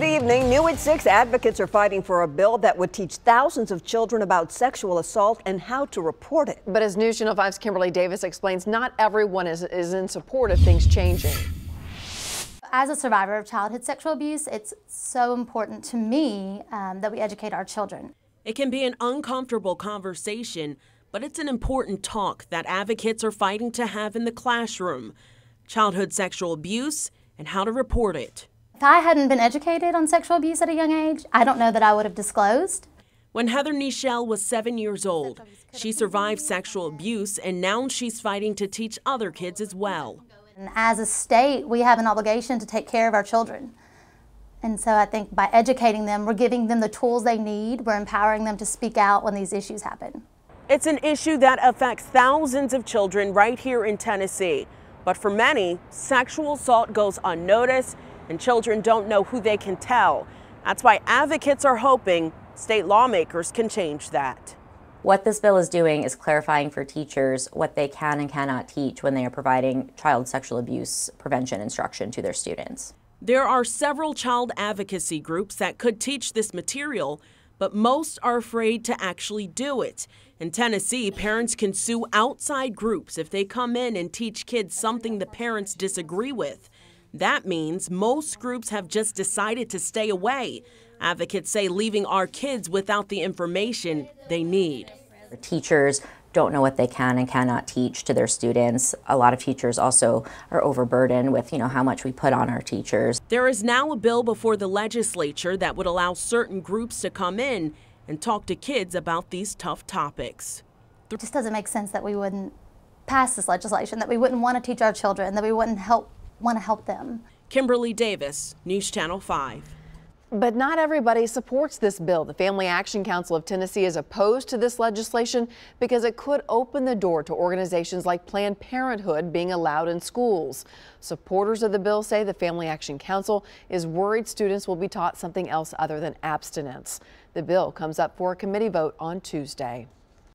Good evening. New at 6, advocates are fighting for a bill that would teach thousands of children about sexual assault and how to report it. But as News Channel 5's Kimberly Davis explains, not everyone is in support of things changing. As a survivor of childhood sexual abuse, it's so important to me that we educate our children. It can be an uncomfortable conversation, but it's an important talk that advocates are fighting to have in the classroom. Childhood sexual abuse and how to report it. If I hadn't been educated on sexual abuse at a young age, I don't know that I would have disclosed. When Heather Nichelle was 7 years old, she survived sexual abuse, and now she's fighting to teach other kids as well. And as a state, we have an obligation to take care of our children. And so I think by educating them, we're giving them the tools they need. We're empowering them to speak out when these issues happen. It's an issue that affects thousands of children right here in Tennessee. But for many, sexual assault goes unnoticed, and children don't know who they can tell. That's why advocates are hoping state lawmakers can change that. What this bill is doing is clarifying for teachers what they can and cannot teach when they are providing child sexual abuse prevention instruction to their students. There are several child advocacy groups that could teach this material, but most are afraid to actually do it. In Tennessee, parents can sue outside groups if they come in and teach kids something the parents disagree with. That means most groups have just decided to stay away. Advocates say leaving our kids without the information they need. Teachers don't know what they can and cannot teach to their students. A lot of teachers also are overburdened with, how much we put on our teachers. There is now a bill before the legislature that would allow certain groups to come in and talk to kids about these tough topics. It just doesn't make sense that we wouldn't pass this legislation, that we wouldn't want to teach our children, that we wouldn't want to help them. Kimberly Davis, News Channel 5. But not everybody supports this bill. The Family Action Council of Tennessee is opposed to this legislation because it could open the door to organizations like Planned Parenthood being allowed in schools. Supporters of the bill say the Family Action Council is worried students will be taught something else other than abstinence. The bill comes up for a committee vote on Tuesday.